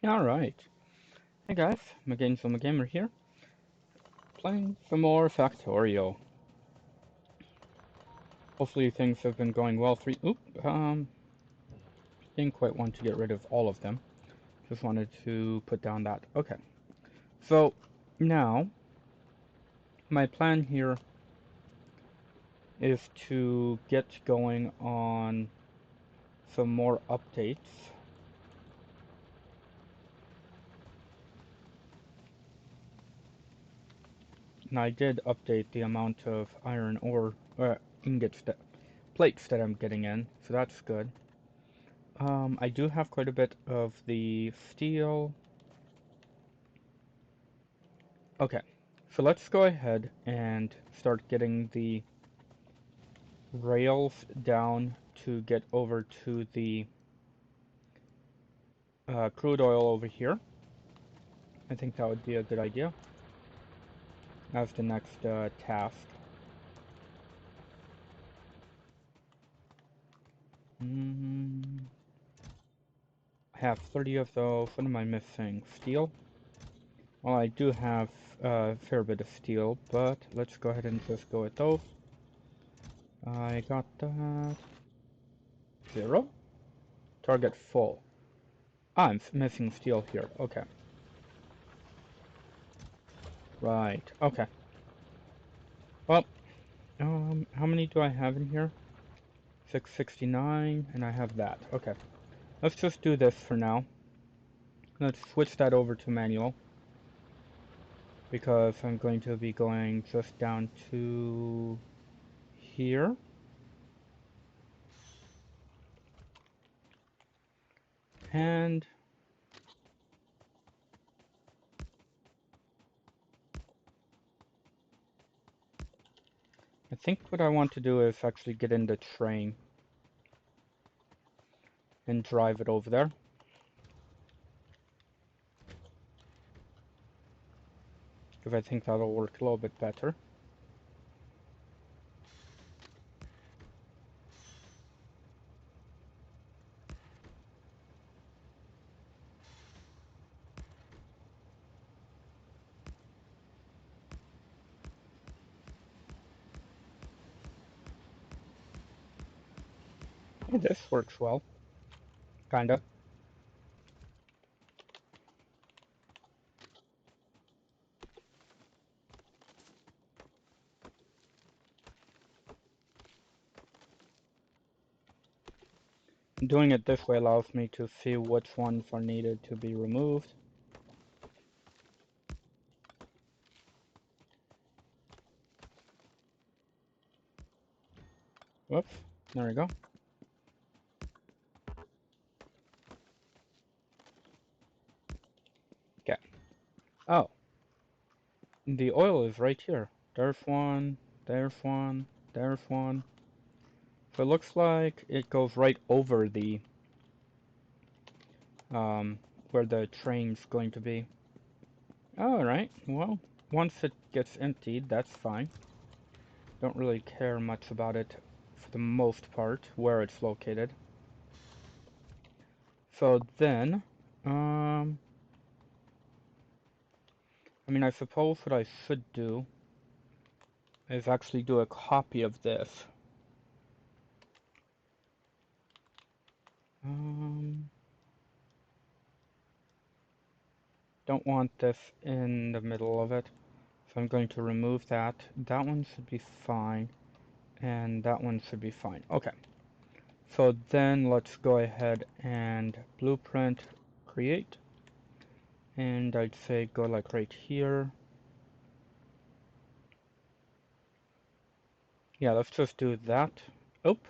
Alright. Hey guys, I'm Gamer here, playing some more Factorio. Hopefully things have been going well for you. Didn't quite want to get rid of all of them. Just wanted to put down that. Okay. So, now, my plan here is to get going on some more updates. And I did update the amount of iron ore, ingots, plates that I'm getting in, so that's good. I do have quite a bit of the steel. Okay, so let's go ahead and start getting the rails down to get over to the crude oil over here. I think that would be a good idea as the next task. I have 30 of those. What am I missing? Steel? Well, I do have a fair bit of steel, but let's go ahead and just go with those. I got that. 0? Target full. Ah, I'm missing steel here. Okay. Right. Okay. Well, how many do I have in here? 669, and I have that. Okay. Let's just do this for now. Let's switch that over to manual, because I'm going to be going just down to here. And I think what I want to do is actually get in the train and drive it over there. Because I think that'll work a little bit better. Yeah, this works well. Kinda. Doing it this way allows me to see which ones are needed to be removed. Whoops, there we go. Okay. Oh, the oil is right here. There's one, there's one, there's one. So it looks like it goes right over the, where the train's going to be. Alright, well, once it gets emptied, that's fine. Don't really care much about it for the most part, where it's located. So then, I mean, I suppose what I should do is actually do a copy of this. Don't want this in the middle of it, so I'm going to remove that. That one should be fine, and that one should be fine. Okay, so then let's go ahead and blueprint create, and I'd say go like right here. Yeah, let's just do that. Oop.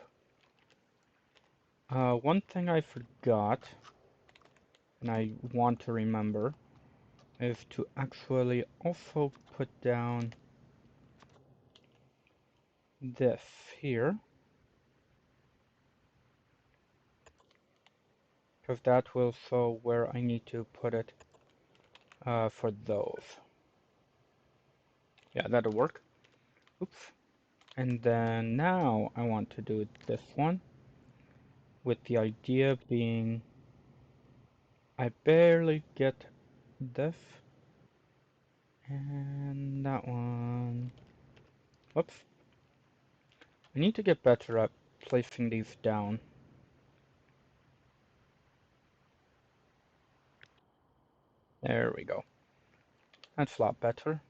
One thing I forgot, and I want to remember, is to actually also put down this here, because that will show where I need to put it for those. Yeah, that'll work. Oops. And then now I want to do this one, with the idea being I barely get this. And that one. Whoops. I need to get better at placing these down. There we go. That's a lot better.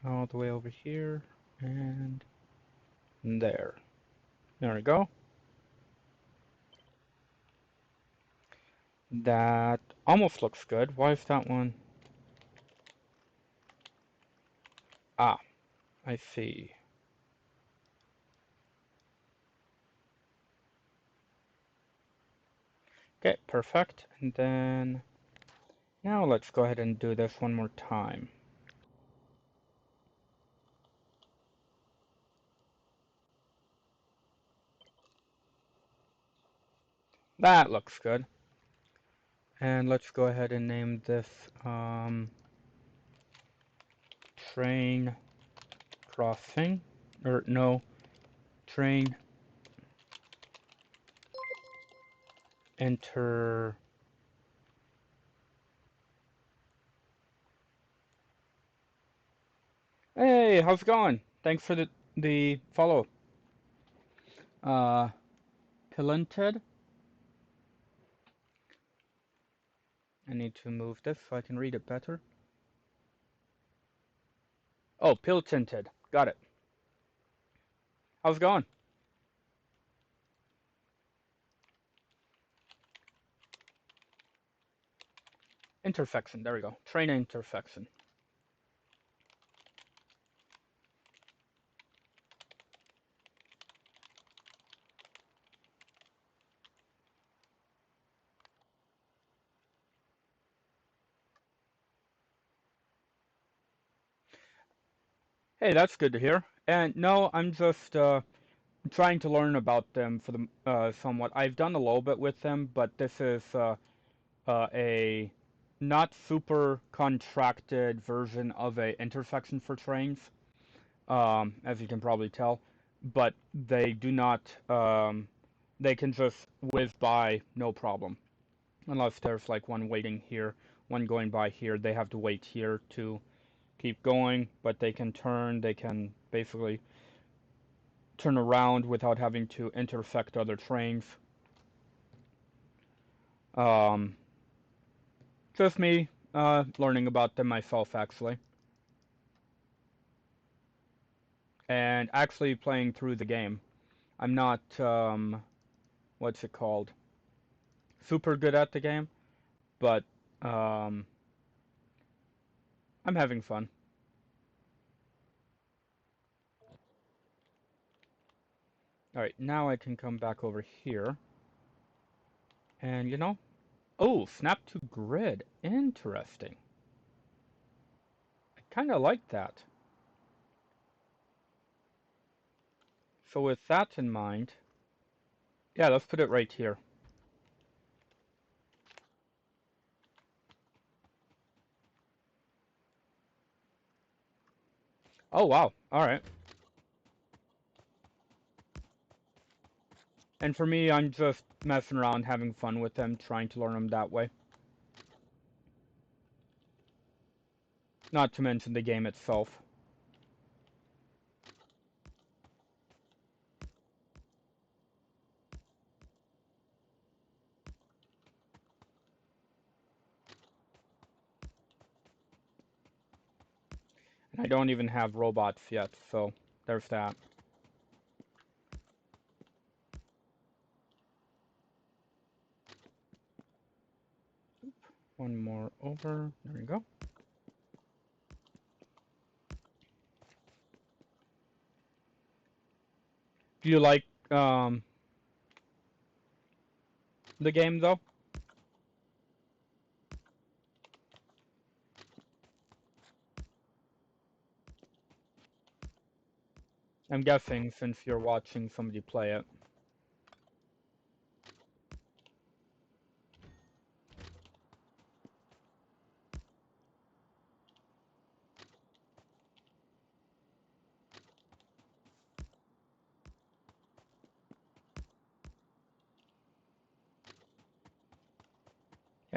All the way over here. And there. There we go. That almost looks good. Why is that one? Ah, I see. Okay, perfect. And then now let's go ahead and do this one more time. That looks good. And let's go ahead and name this train crossing. Or no, train enter. Hey, how's it going? Thanks for the follow. Uh, Pilented. I need to move this so I can read it better. Oh, pill tinted. Got it. How's it going? Intersection. There we go. Train intersection. Hey, that's good to hear. And no, I'm just trying to learn about them for the somewhat. I've done a little bit with them, but this is a not super contracted version of a intersection for trains, as you can probably tell. But they do not. They can just whiz by no problem, unless there's like one waiting here, one going by here. They have to wait here to keep going, but they can turn. They can basically turn around without having to intersect other trains. Um, just me learning about them myself, actually. And actually playing through the game. I'm not, what's it called? Super good at the game, but um, I'm having fun. Alright, now I can come back over here. And oh, snap to grid. Interesting. I kind of like that. So with that in mind, yeah, let's put it right here. Oh, wow. Alright. And for me, I'm just messing around, having fun with them, trying to learn them that way. Not to mention the game itself. And I don't even have robots yet, so there's that. One more over. There we go. Do you like the game, though? I'm guessing since you're watching somebody play it.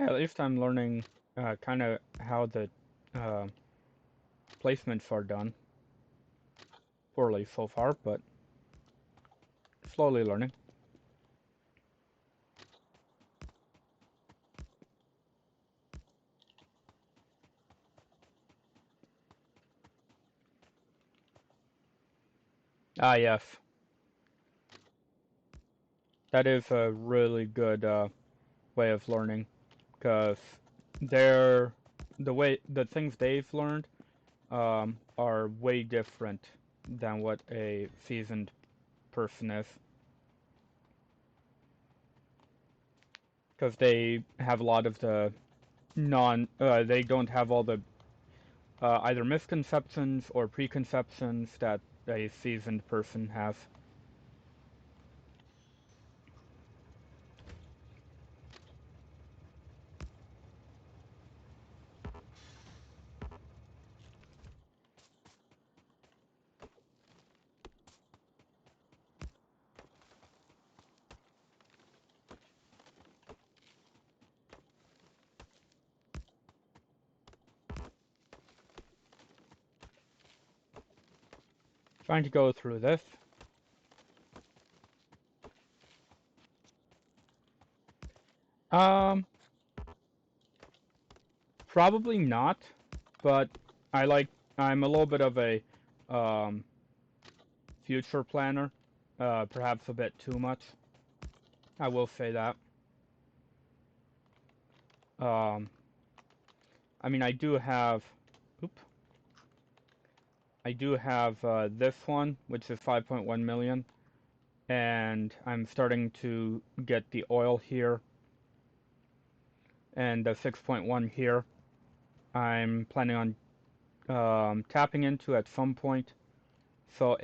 Yeah, at least I'm learning kind of how the uh, placements are done. Poorly so far, but slowly learning. Ah, yes. That is a really good way of learning, because they're the things they've learned are way different than what a seasoned person is, because they have a lot of the they don't have all the either misconceptions or preconceptions that a seasoned person has. Trying to go through this. Um, Probably not, but I like I'm a little bit of a um, future planner, perhaps a bit too much. I will say that. Um, I mean, oop, I do have this one, which is 5.1 million, and I'm starting to get the oil here and the 6.1 here. I'm planning on tapping into at some point. So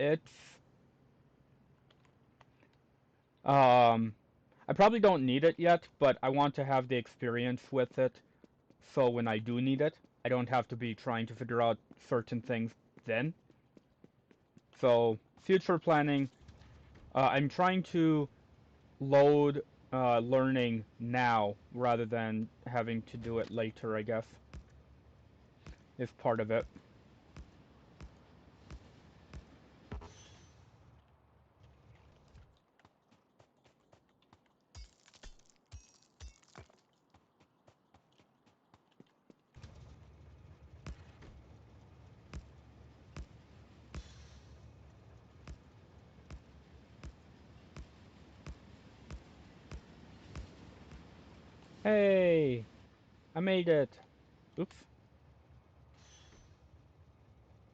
um, I probably don't need it yet, but I want to have the experience with it, so when I do need it, I don't have to be trying to figure out certain things then. So future planning, I'm trying to load learning now rather than having to do it later, I guess, is part of it. Hey, I made it. Oops.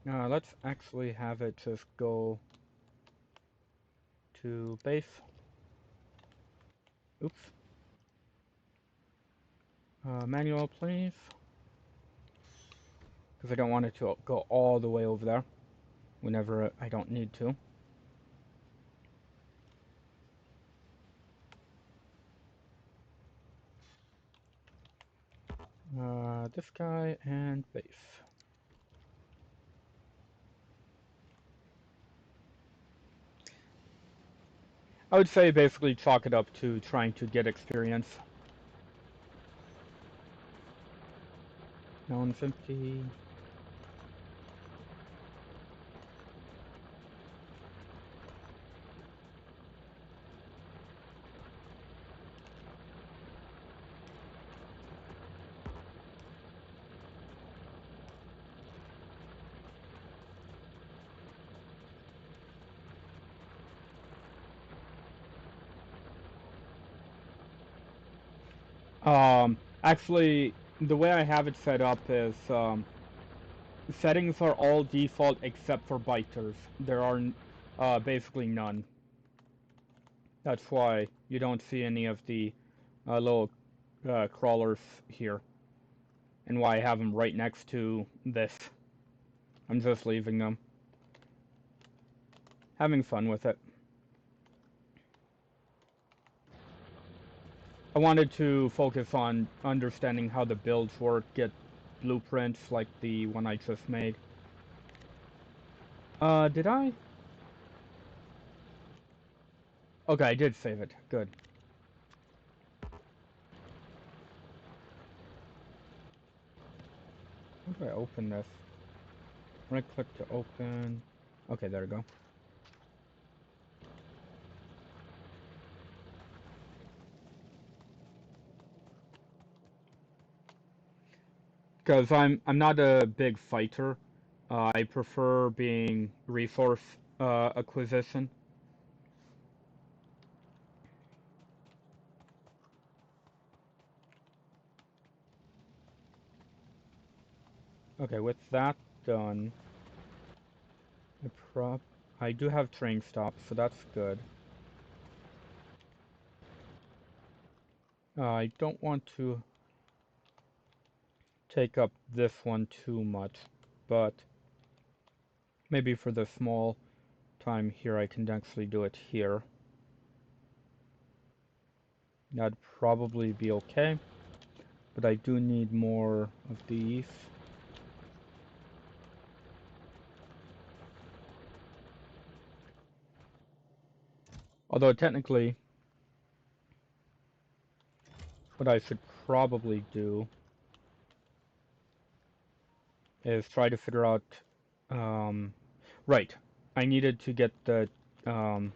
Let's actually have it just go to base. Oops. Manual, please. Because I don't want it to go all the way over there whenever I don't need to. This guy and base. I would say basically chalk it up to trying to get experience. No one's empty. Actually, the way I have it set up is settings are all default except for biters. There are basically none. That's why you don't see any of the little crawlers here, and why I have them right next to this. I'm just leaving them. Having fun with it. I wanted to focus on understanding how the builds work, get blueprints like the one I just made. Did I? Okay, I did save it. Good. How do I open this? Right click to open. Okay, there we go. Because I'm not a big fighter. I prefer being resource acquisition. Okay, with that done, I do have train stops, so that's good. I don't want to take up this one too much, but maybe for the small time here I can actually do it here. That'd probably be okay, but I do need more of these. Although technically, what I should probably do is try to figure out, um, right, I needed to get the um,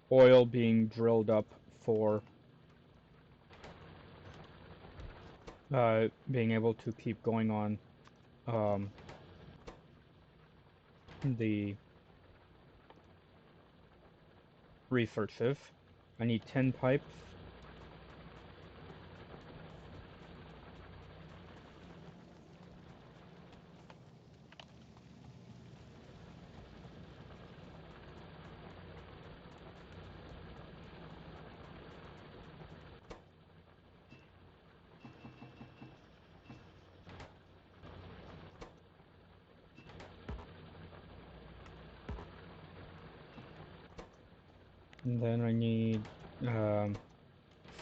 oil being drilled up for being able to keep going on um, the researches. I need 10 pipes. And then I need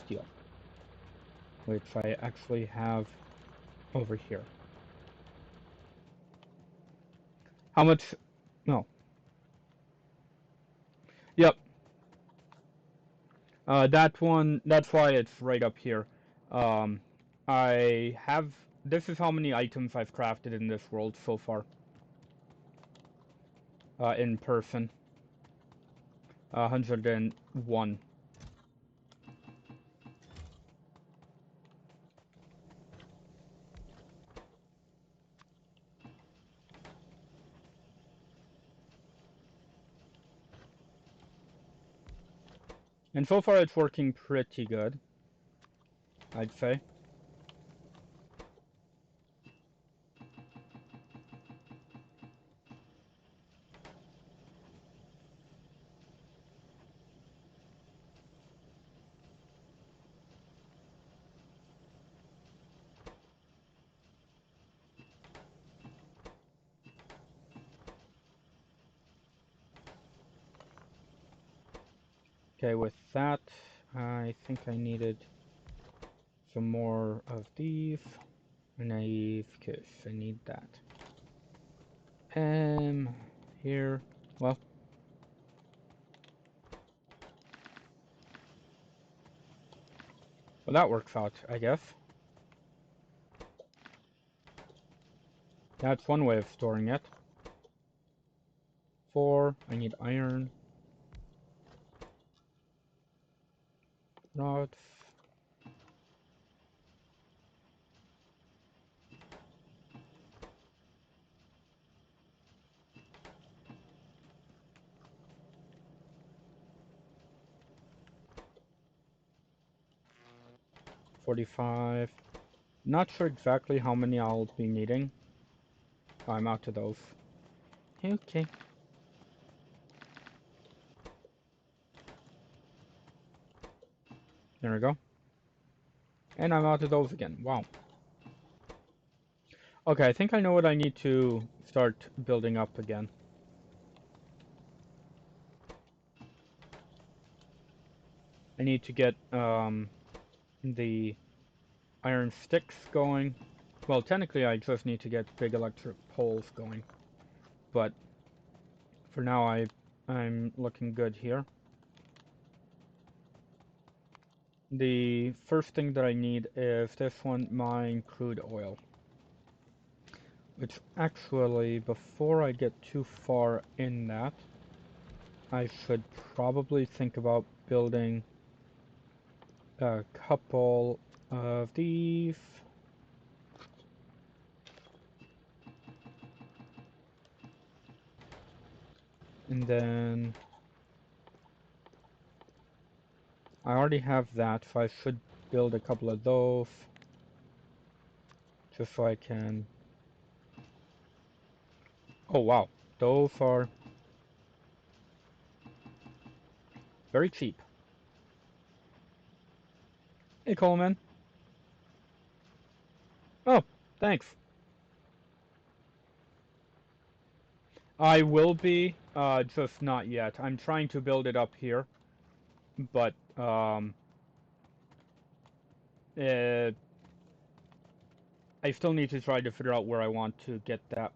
steel, which I actually have over here. How much? No. Yep. That one, that's why it's right up here. Um, I have, this is how many items I've crafted in this world so far. In person. 101. And so far it's working pretty good, I'd say. Okay, with that, I think I needed some more of these. Naive kiss, I need that. Here, well, that works out, I guess. That's one way of storing it. 4, I need iron. Rods. 45. Not sure exactly how many I'll be needing. I'm out to those. Okay. There we go. And I'm out to those again. Wow. Okay, I think I know what I need to start building up again. I need to get the iron sticks going. Well, technically I just need to get big electric poles going. But for now I'm looking good here. The first thing that I need is this one, mine crude oil. Which actually, before I get too far in that, I should probably think about building a couple of these. And then I already have that, so I should build a couple of those. Just so I can... Oh wow, those are very cheap. Hey Coleman. Oh, thanks. I will be, just not yet. I'm trying to build it up here, but uh, I still need to try to figure out where I want to get that.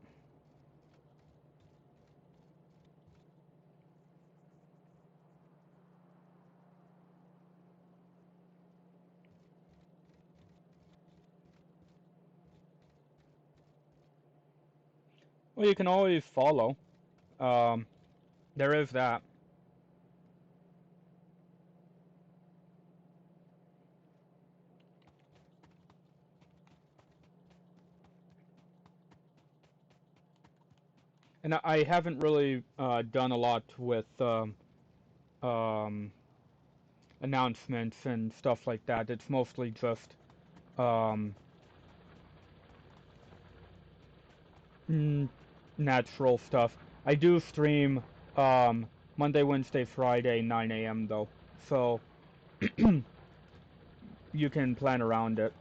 Well, you can always follow. Um, there is that. And I haven't really done a lot with um, announcements and stuff like that. It's mostly just um, natural stuff. I do stream um, Monday, Wednesday, Friday, 9 a.m. though, so you can plan around it.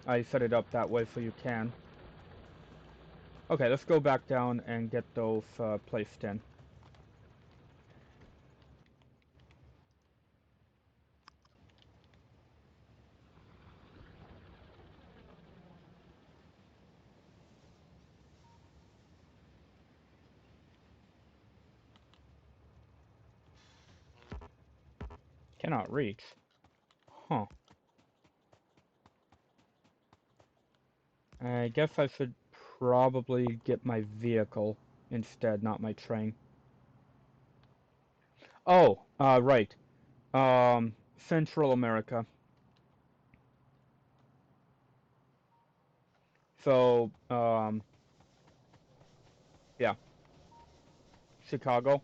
I set it up that way so you can. Okay, let's go back down and get those placed in. Cannot reach. Huh. I guess I should probably get my vehicle instead, not my train. Oh, right. Central America. So, yeah, Chicago.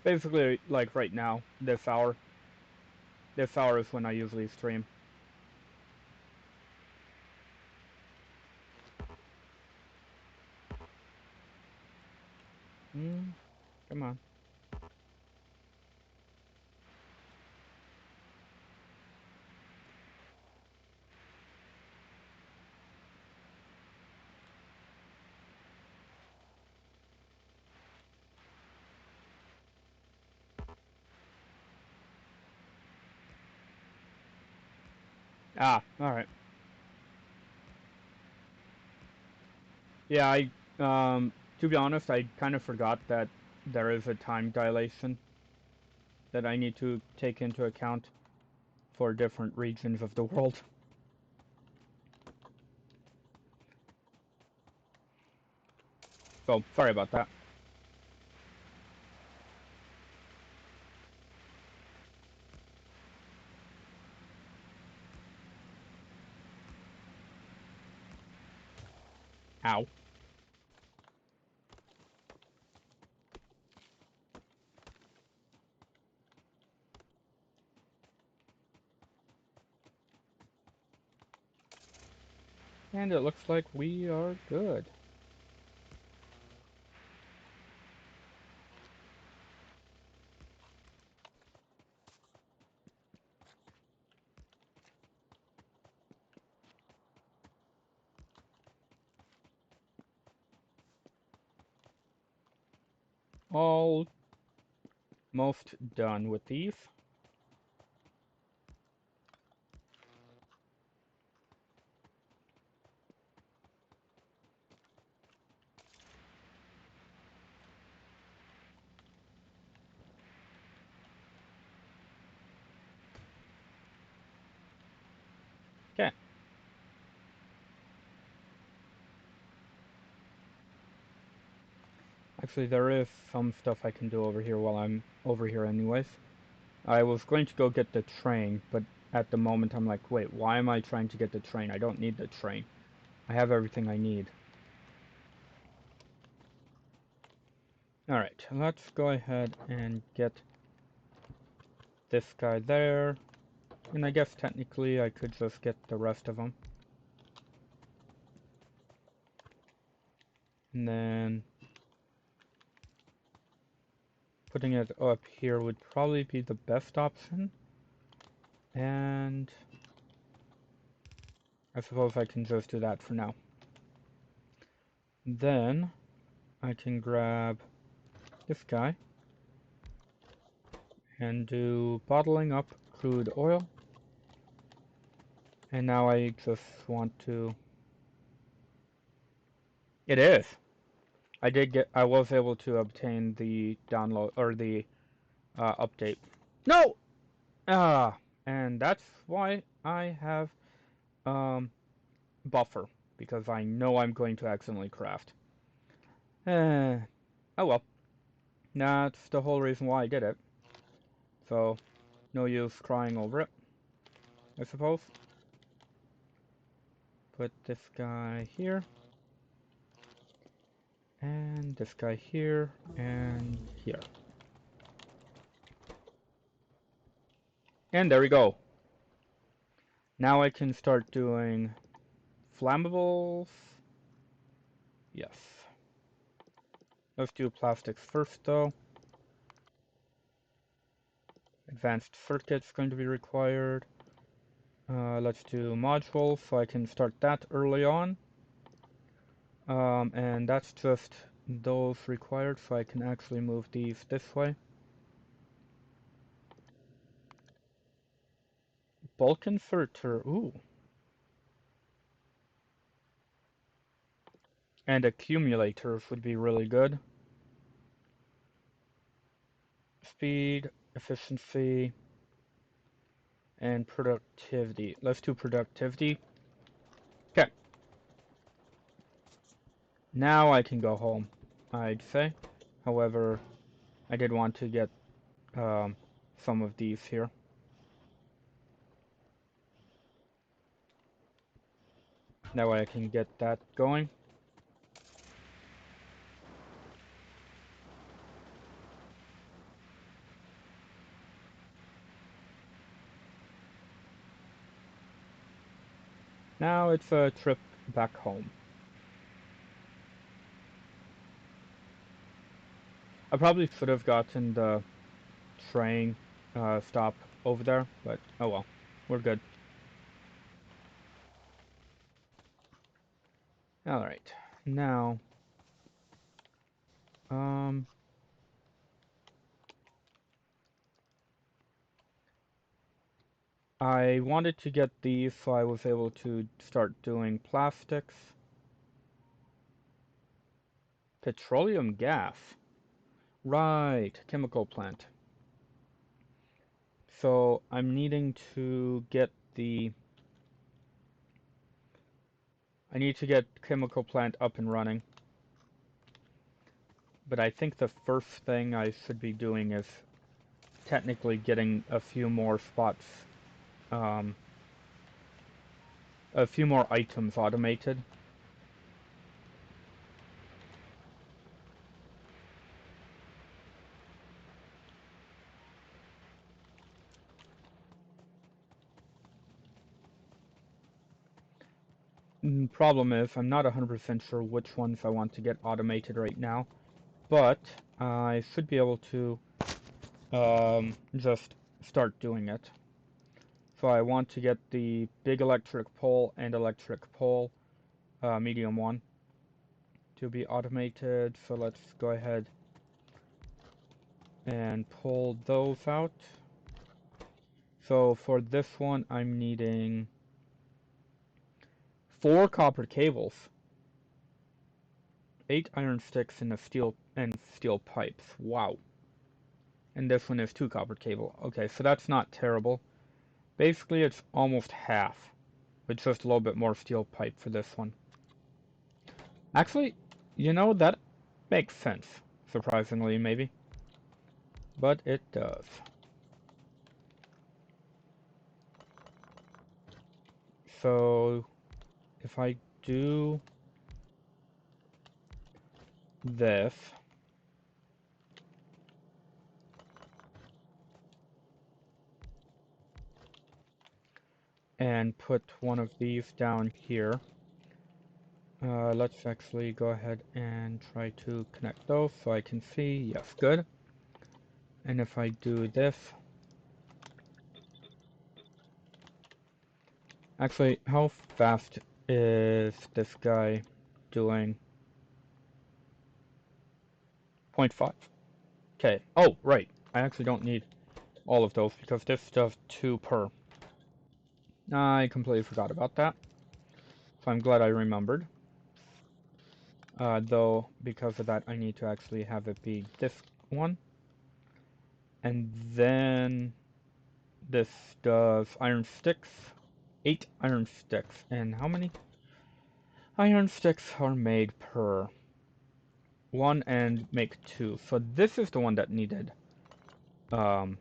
Basically, like right now, this hour. This hour is when I usually stream. Come on. Ah, alright. Yeah, to be honest, I kind of forgot that there is a time dilation that I need to take into account for different regions of the world. So, sorry about that. Ow. And it looks like we are good. Almost done with these. Actually, there is some stuff I can do over here while I'm over here anyways. I was going to go get the train, but at the moment I'm like, wait, why am I trying to get the train? I don't need the train. I have everything I need. Alright, let's go ahead and get this guy there. And I guess technically I could just get the rest of them. And then putting it up here would probably be the best option. And I suppose I can just do that for now. Then I can grab this guy and do bottling up crude oil. And now I just want to... It is! I was able to obtain the download, or the update. No! Ah! And that's why I have, buffer. Because I know I'm going to accidentally craft. Oh well. That's the whole reason why I did it. So, no use crying over it, I suppose. Put this guy here. And this guy here, and here. And there we go. Now I can start doing flammables. Yes. Let's do plastics first though. Advanced circuits going to be required. Let's do modules so I can start that early on. And that's just those required so I can actually move these this way. Bulk inverter, ooh. And accumulators would be really good. Speed, efficiency, and productivity. Let's do productivity. Okay. Now I can go home, I'd say. However, I did want to get some of these here. That way I can get that going. Now it's a trip back home. I probably should have gotten the train stop over there, but oh well, we're good. Alright, now, um, I wanted to get these so I was able to start doing plastics. Petroleum gas. Right, chemical plant. So I'm needing to get I need to get chemical plant up and running. But I think the first thing I should be doing is technically getting a few more spots, um, a few more items automated. Problem is, I'm not 100% sure which ones I want to get automated right now, but I should be able to just start doing it. So I want to get the big electric pole and electric pole, medium one, to be automated. So let's go ahead and pull those out. So for this one, I'm needing 4 copper cables, 8 iron sticks, and steel pipes. Wow. And this one is 2 copper cable. Okay, so that's not terrible. Basically, it's almost half, with just a little bit more steel pipe for this one. Actually, you know, that makes sense. surprisingly, maybe. But it does. So if I do this, and put one of these down here, let's actually go ahead and try to connect those so I can see. Yes, good. And if I do this, actually, how fast is this guy doing? 0.5. Okay. Oh, right. I actually don't need all of those because this does 2 per. I completely forgot about that. So I'm glad I remembered. Though, because of that, I need to actually have it be this one. And then this does iron sticks. 8 iron sticks. And how many iron sticks are made per? 1 and make 2. So this is the one that needed um,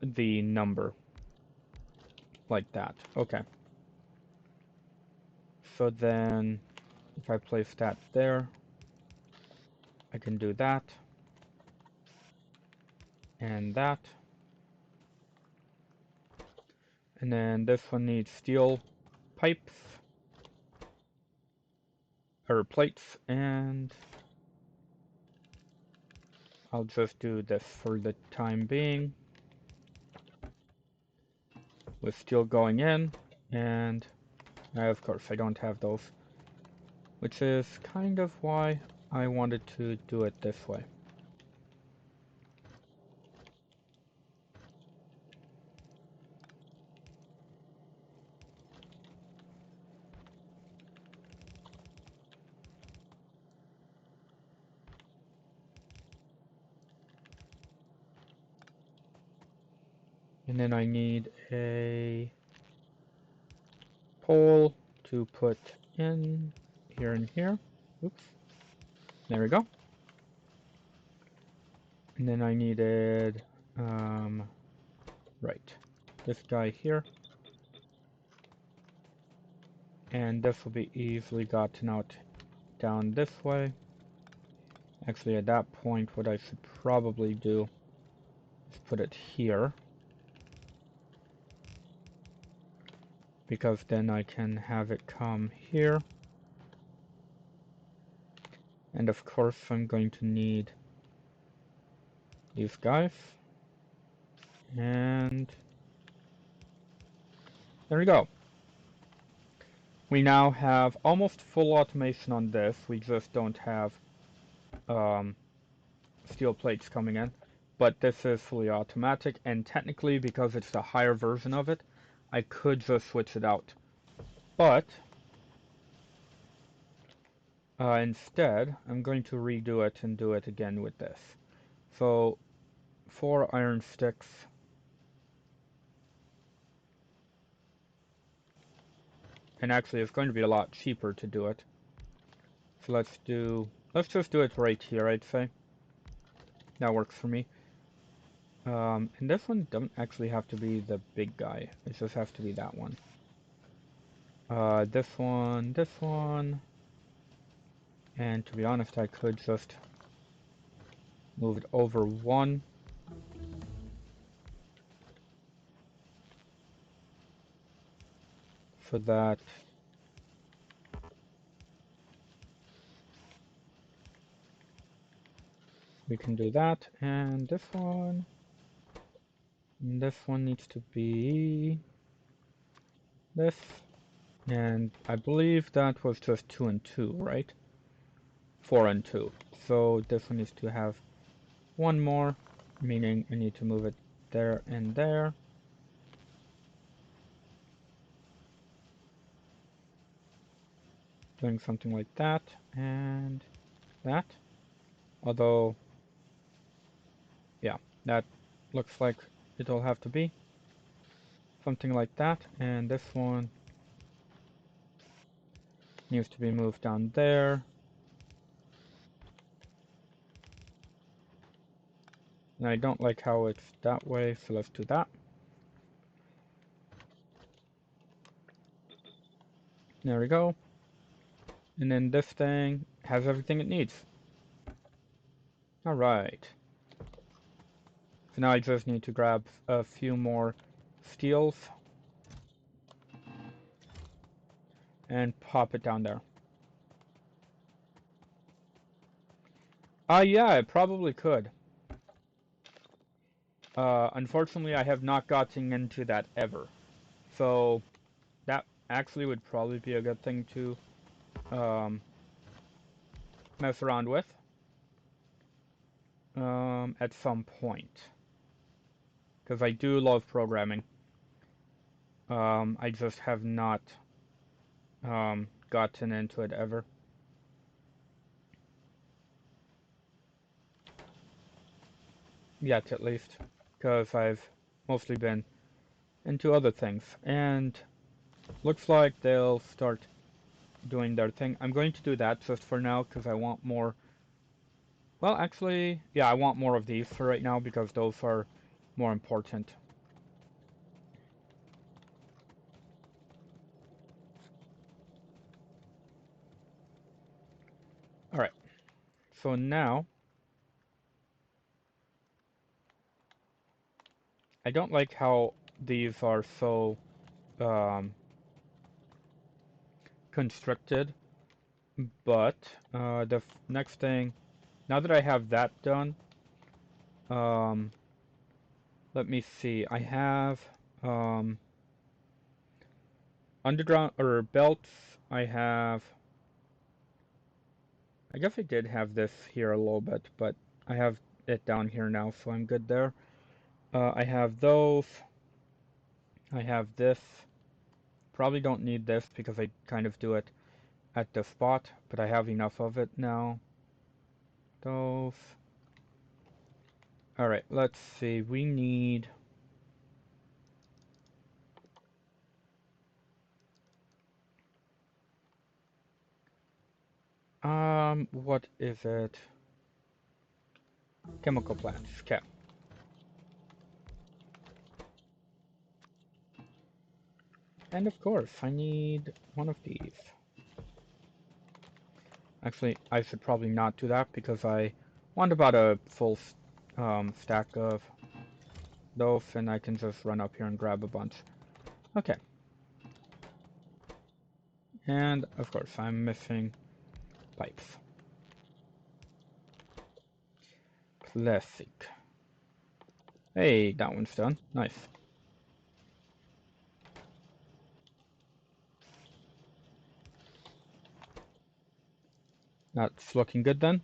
the number. Like that. Okay. So then, if I place that there, I can do that. And that. And then this one needs steel pipes. Or plates. And I'll just do this for the time being. With steel going in. And of course I don't have those. Which is kind of why I wanted to do it this way. And then I need a pole to put in here and here. Oops. There we go. And then I needed, right, this guy here. And this will be easily gotten out down this way. Actually, at that point, what I should probably do is put it here. Because then I can have it come here. And of course, I'm going to need these guys. And there we go. We now have almost full automation on this. We just don't have steel plates coming in. But this is fully automatic, and technically, because it's the higher version of it, I could just switch it out. But instead, I'm going to redo it and do it again with this. So 4 iron sticks. And actually, it's going to be a lot cheaper to do it. So let's just do it right here, I'd say. That works for me. And this one doesn't actually have to be the big guy. It just has to be that one. This one. And to be honest, I could just move it over 1. So that we can do that. And this one needs to be this. And I believe that was just 2 and 2, right? 4 and 2. So this one needs to have 1 more, meaning I need to move it there and there. Doing something like that and that. Although, yeah, that looks like it'll have to be something like that. And this one needs to be moved down there. And I don't like how it's that way, so let's do that. There we go. And then this thing has everything it needs. Alright. So now I just need to grab a few more steels and pop it down there. Yeah, I probably could. Unfortunately, I have not gotten into that ever. So that actually would probably be a good thing to um, mess around with at some point. Because I do love programming. I just have not gotten into it ever. Yet, at least. Because I've mostly been into other things. And looks like they'll start doing their thing. I'm going to do that just for now because I want more. Well, actually, yeah, I want more of these for right now because those are more important. Alright, so now I don't like how these are so um, constricted, but the next thing, now that I have that done, um, let me see, I have um, underground or belts, I guess I did have this here a little bit, but I have it down here now, so I'm good there. I have those, I have this, probably don't need this because I kind of do it at the spot, but I have enough of it now. Those. Alright, let's see. We need... what is it? Chemical plants. Okay. And of course, I need one of these. Actually, I should probably not do that because I want about a full stack of those, and I can just run up here and grab a bunch. Okay. And of course, I'm missing pipes. Classic. Hey, that one's done. Nice. That's looking good then.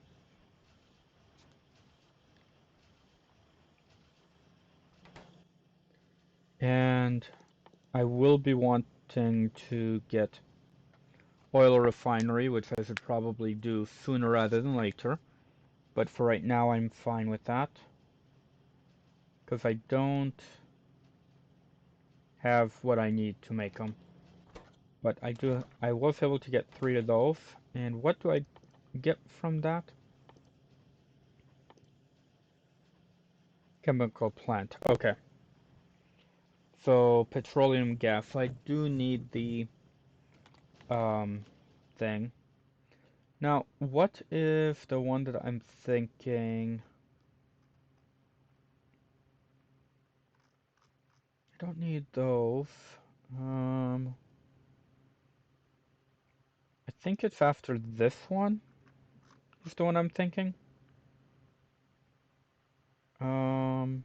And I will be wanting to get oil refinery, which I should probably do sooner rather than later. But for right now, I'm fine with that. Because I don't have what I need to make them. But I was able to get 3 of those. And what do I get from that? Chemical plant. Okay. So, petroleum gas. I do need the um, thing. Now, what if the one that I'm thinking... I don't need those. Um, I think it's after this one. Is the one I'm thinking. Um,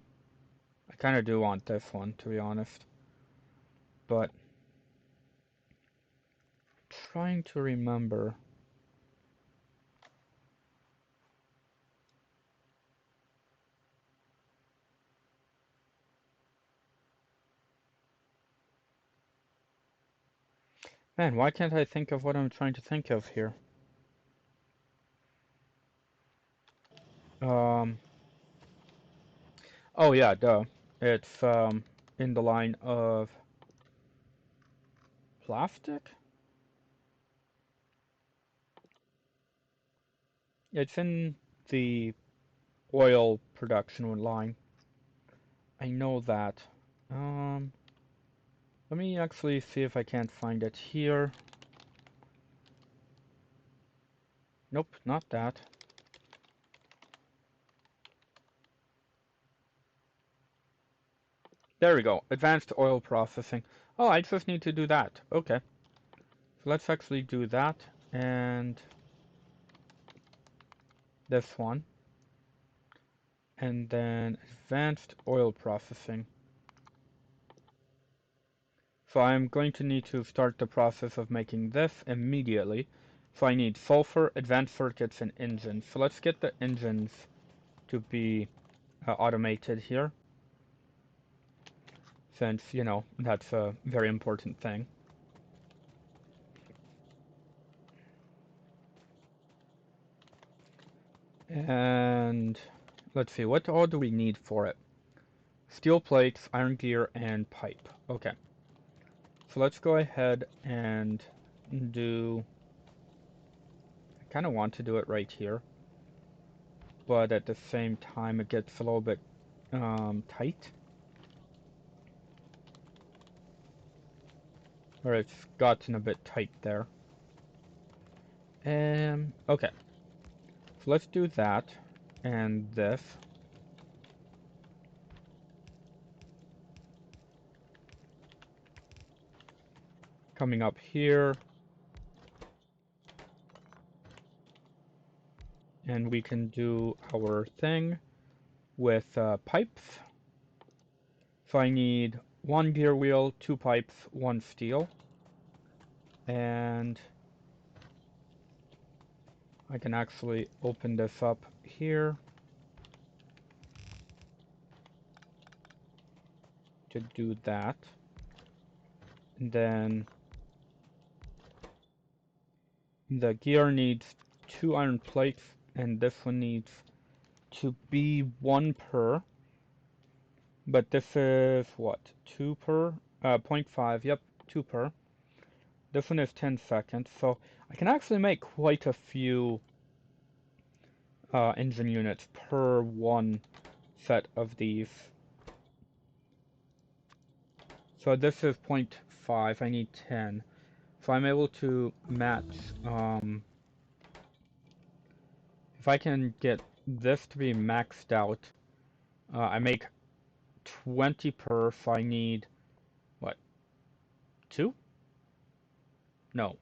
I kind of do want this one, to be honest. But trying to remember. Man, why can't I think of what I'm trying to think of here? Um, oh yeah, duh. It's in the line of plastic? It's in the oil production line. I know that. Um, Let me actually see if I can't find it here. Nope, not that. There we go. Advanced oil processing. Oh, I just need to do that. Okay. So let's actually do that. And this one. And then advanced oil processing. So I'm going to need to start the process of making this immediately. So I need sulfur, advanced circuits, and engines. So let's get the engines to be automated here. Since, you know, that's a very important thing. And let's see, what all do we need for it? Steel plates, iron gear, and pipe. Okay. So let's go ahead and do... I kind of want to do it right here. But at the same time, it gets a little bit tight. Or it's gotten a bit tight there. Okay. So let's do that. And this. Coming up here. And we can do our thing with pipes. So I need one gear wheel, 2 pipes, 1 steel. And I can actually open this up here to do that. And then the gear needs 2 iron plates, and this one needs to be 1 per. But this is what? 2 per? 0.5, yep, 2 per. This one is 10 seconds, so I can actually make quite a few engine units per one set of these. So this is 0.5, I need 10. So I'm able to match, if I can get this to be maxed out, I make 20 per, so I need, what, 2? No.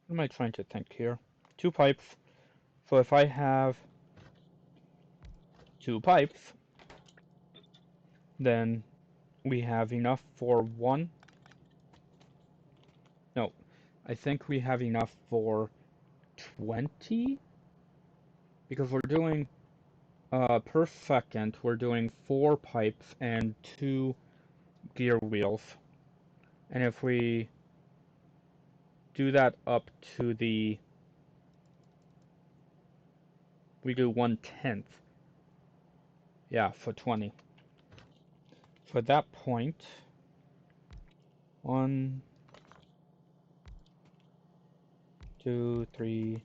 What am I trying to think here? 2 pipes. So if I have 2 pipes, then we have enough for 1. No, I think we have enough for 20? Because we're doing, per second, we're doing 4 pipes and 2 gear wheels. And if we do that up to the, we do 1/10. Yeah, for 20. So at that point, 1, 2, 3,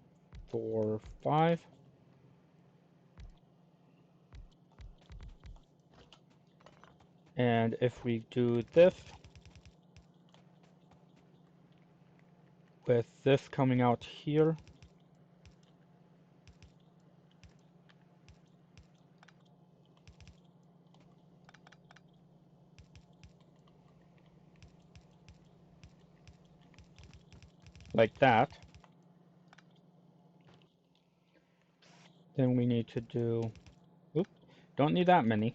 4, 5. And if we do this, with this coming out here, like that, then we need to do, oops, don't need that many.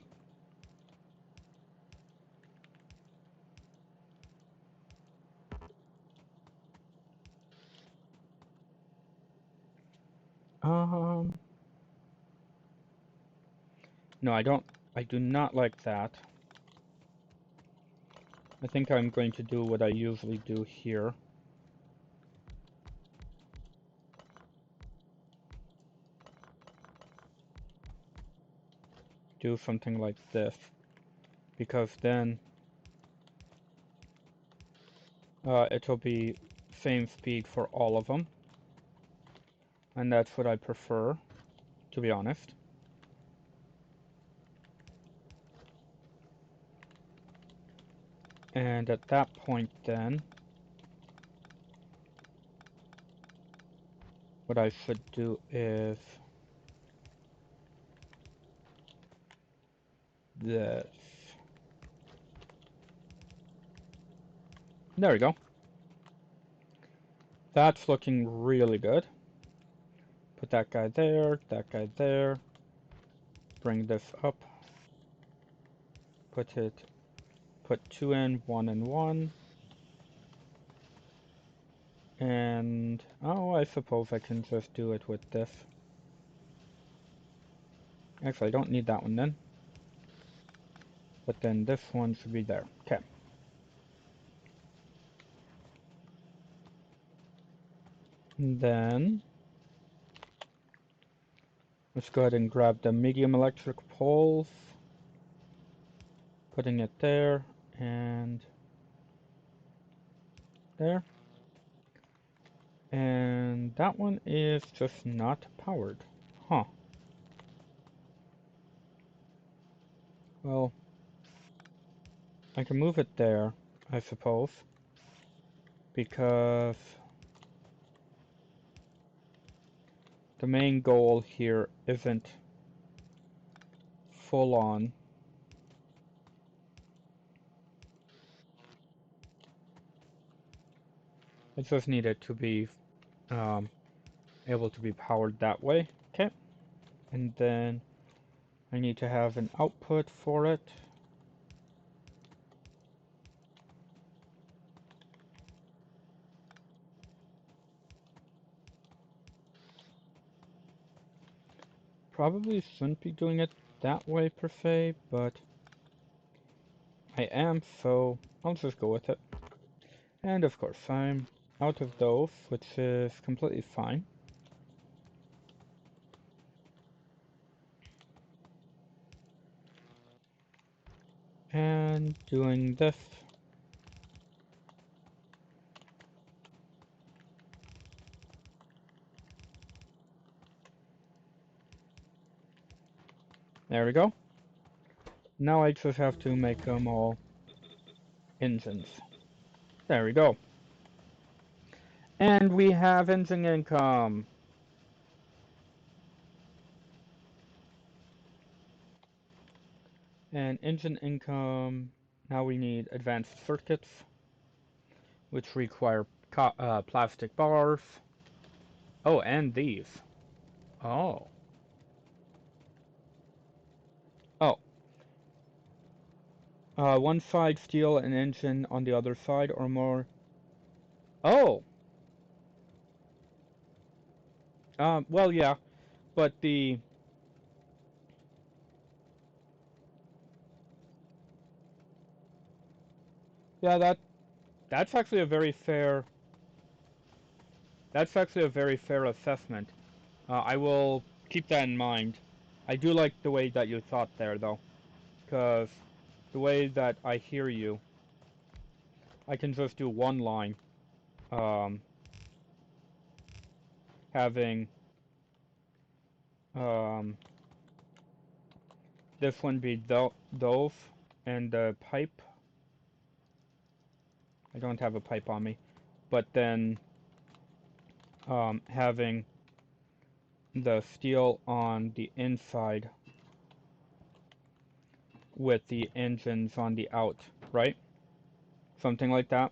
Um, no, I do not like that. I think I'm going to do what I usually do here. Do something like this. Because then, it'll be same speed for all of them. And that's what I prefer, to be honest. And at that point then, what I should do is this. There we go. That's looking really good. Put that guy there, that guy there. Bring this up. Put 2 in, 1 and 1. And, oh, I suppose I can just do it with this. Actually, I don't need that one then. But then this one should be there. Okay. And then, let's go ahead and grab the medium electric poles. Putting it there, and there. And that one is just not powered. Huh. Well, I can move it there, I suppose, because the main goal here isn't full on. I just need it to be able to be powered that way. Okay. And then I need to have an output for it. Probably shouldn't be doing it that way per se, but I am, so I'll just go with it. And of course, I'm out of those, which is completely fine. And doing this. There we go. Now I just have to make them all engines. There we go. And we have engine income. And engine income, now we need advanced circuits, which require plastic bars. Oh, and these. Oh. Oh. One side steel and engine on the other side or more. Oh. Well, yeah, but yeah, that's actually a very fair, that's actually a very fair assessment. I will keep that in mind. I do like the way that you thought there, though, because the way that I hear you, I can just do one line, um, having um, this one be those, and the pipe. I don't have a pipe on me, but then having the steel on the inside with the engines on the out, right? Something like that.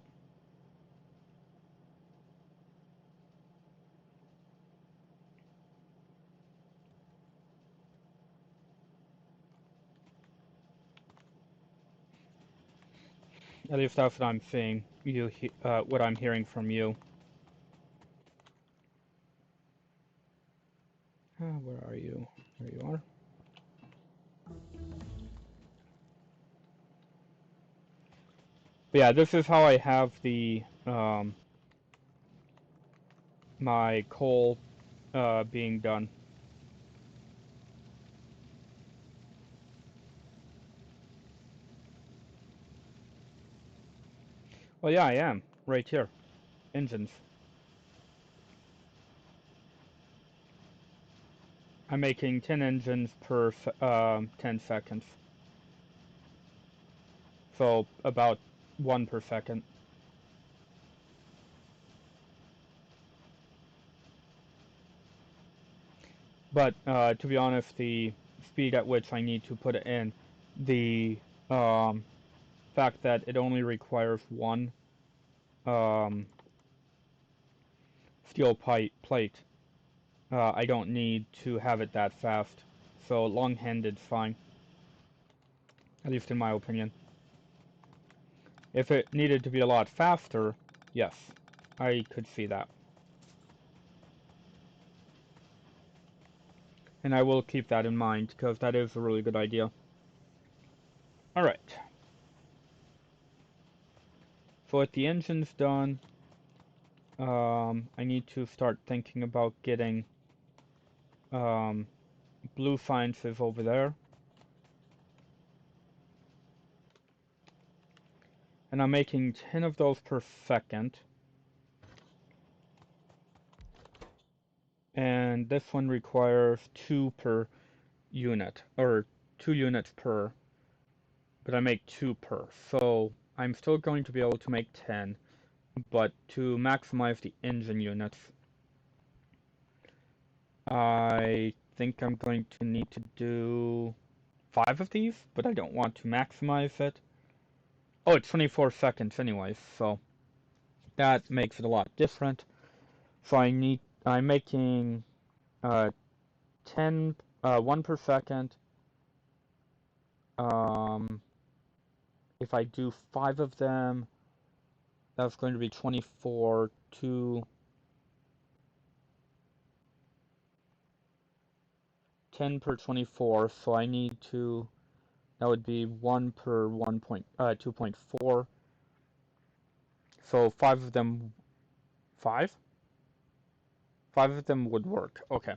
At least that's what I'm seeing. What I'm hearing from you. Where are you? There you are. But yeah, this is how I have the my coal being done. Well, yeah, I am. Right here. Engines. I'm making 10 engines per 10 seconds. So about 1 per second. But to be honest, the speed at which I need to put it in, the um, fact that it only requires one um, steel plate, I don't need to have it that fast. So long-handed fine, at least in my opinion. If it needed to be a lot faster, yes, I could see that. And I will keep that in mind, because that is a really good idea. Alright. So with the engines done, I need to start thinking about getting um, blue sciences over there. And I'm making 10 of those per second. And this one requires 2 per unit, or 2 units per, but I make 2 per. So I'm still going to be able to make 10, but to maximize the engine units, I think I'm going to need to do 5 of these, but I don't want to maximize it. Oh, it's 24 seconds anyways, so that makes it a lot different. So I'm making 10, 1 per second. If I do 5 of them, that's going to be 24, 2, 10 per 24, so I need to, that would be 1 per 2.4. So 5 of them, 5? 5 of them would work. Okay.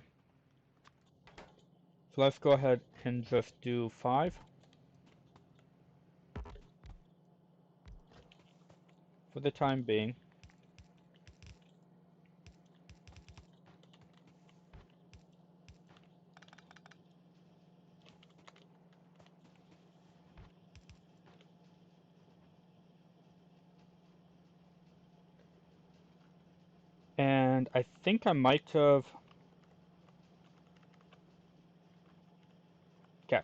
So let's go ahead and just do 5 for the time being. And I think I might have... Okay.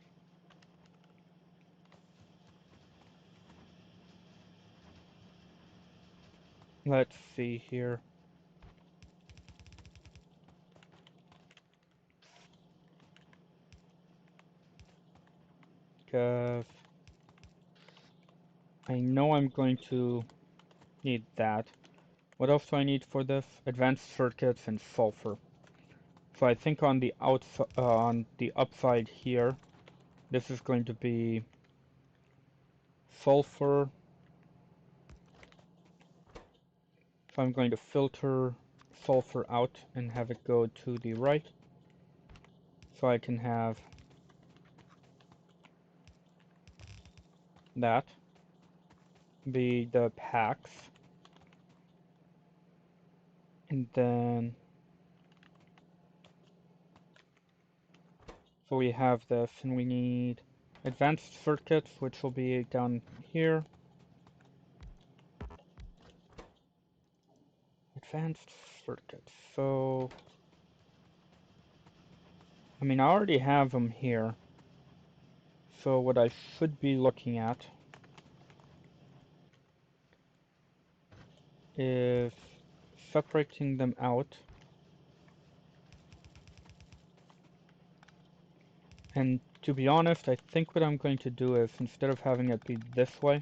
Let's see here. Because I know I'm going to need that. What else do I need for this? Advanced circuits and sulfur. So I think on the on the upside here, this is going to be sulfur. So I'm going to filter sulfur out and have it go to the right. So I can have that be the packs. And then, so we have this, and we need advanced circuits, which will be down here. Advanced circuits. So, I mean, I already have them here. So what I should be looking at is separating them out. And to be honest, I think what I'm going to do is, instead of having it be this way,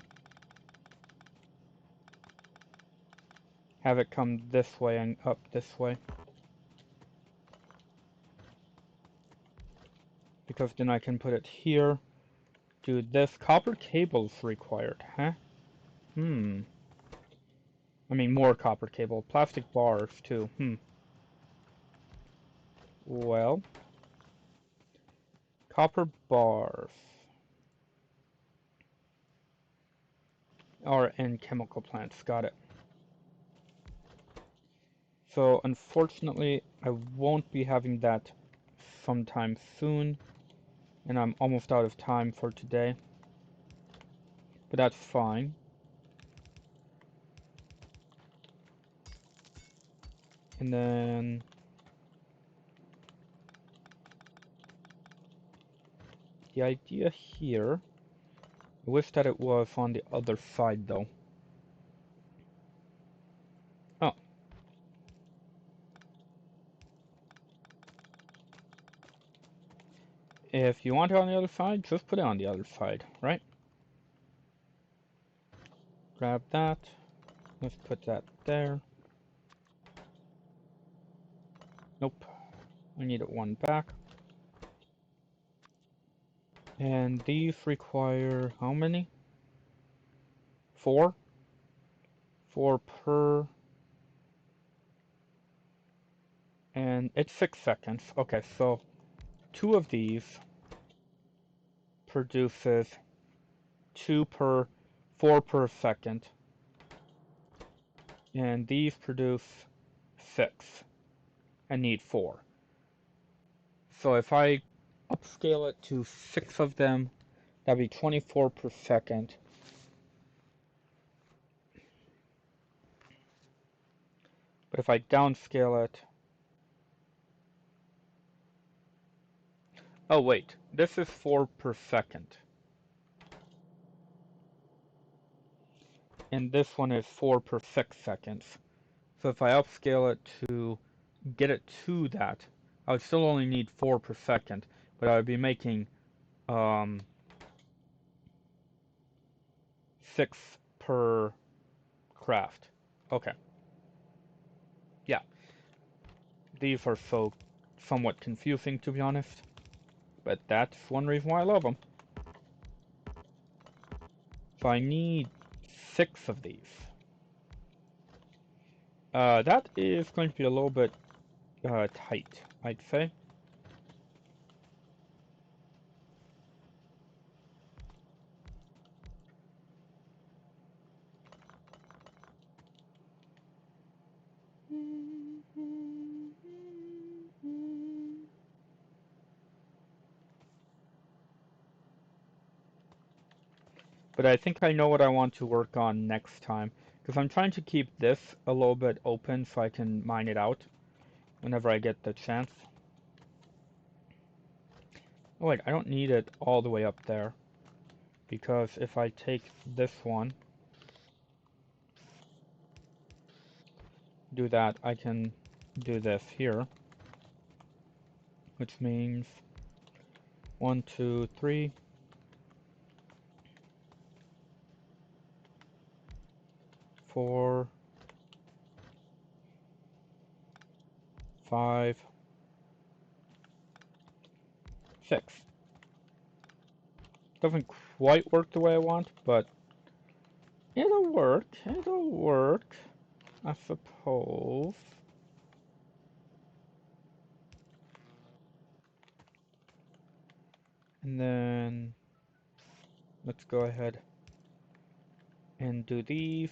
have it come this way and up this way. Because then I can put it here. Do this. Copper cables required, huh? I mean, more copper cable. Plastic bars, too. Well, copper bars are in chemical plants. Got it. So unfortunately, I won't be having that sometime soon, and I'm almost out of time for today. But that's fine. And then the idea here, I wish that it was on the other side though. Oh, if you want it on the other side, just put it on the other side, right? Grab that. Let's put that there. Nope. I need it one back. And these require how many? Four? Four per. And it's 6 seconds. Okay, so two of these produces two per, four per second. And these produce 6 and need 4. So if I upscale it to 6 of them, that'd be 24 per second. But if I downscale it, oh wait, this is 4 per second. And this one is 4 per 6 seconds. So if I upscale it to get it to that, I would still only need 4 per second, but I would be making 6 per craft. Okay, yeah, these are so somewhat confusing to be honest, but that's one reason why I love them. So I need 6 of these. That is going to be a little bit tight, I'd say. But I think I know what I want to work on next time, because I'm trying to keep this a little bit open so I can mine it out whenever I get the chance. Oh wait, I don't need it all the way up there, because if I take this one, do that, I can do this here, which means 1, 2, 3, 4, 5, 6. Doesn't quite work the way I want, but it'll work. It'll work, I suppose. And then let's go ahead and do these.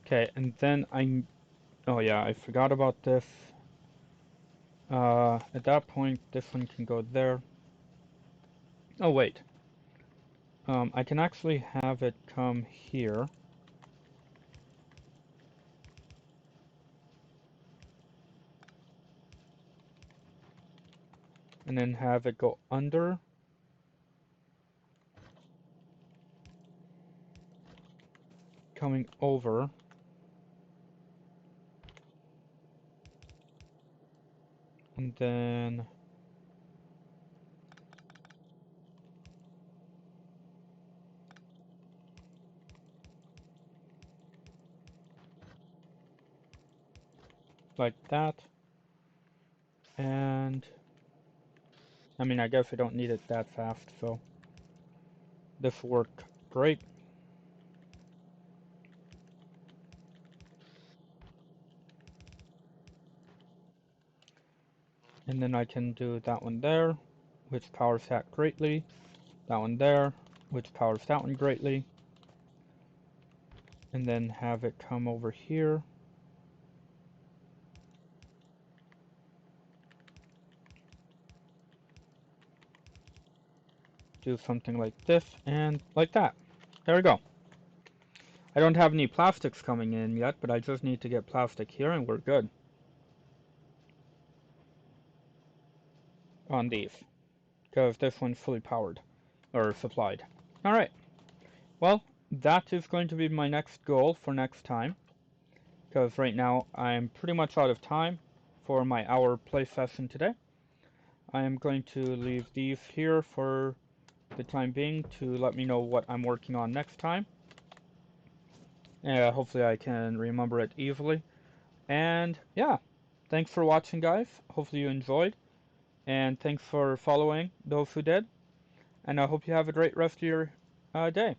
Okay, and then oh yeah, I forgot about this. At that point, this one can go there. Oh wait, I can actually have it come here. And then have it go under. Coming over. And then like that. And I mean, I guess I don't need it that fast, so this will work great. And then I can do that one there, which powers that greatly. That one there, which powers that one greatly. And then have it come over here. Do something like this and like that. There we go. I don't have any plastics coming in yet, but I just need to get plastic here and we're good on these. Because this one's fully powered, or supplied. Alright, well, that is going to be my next goal for next time. Because right now I'm pretty much out of time for my hour play session today. I am going to leave these here for the time being to let me know what I'm working on next time. Hopefully I can remember it easily. And yeah, thanks for watching, guys. Hopefully you enjoyed. And thanks for following those who did. And I hope you have a great rest of your day.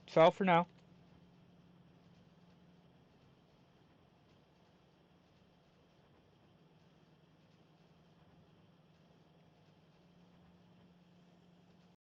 Ciao for now.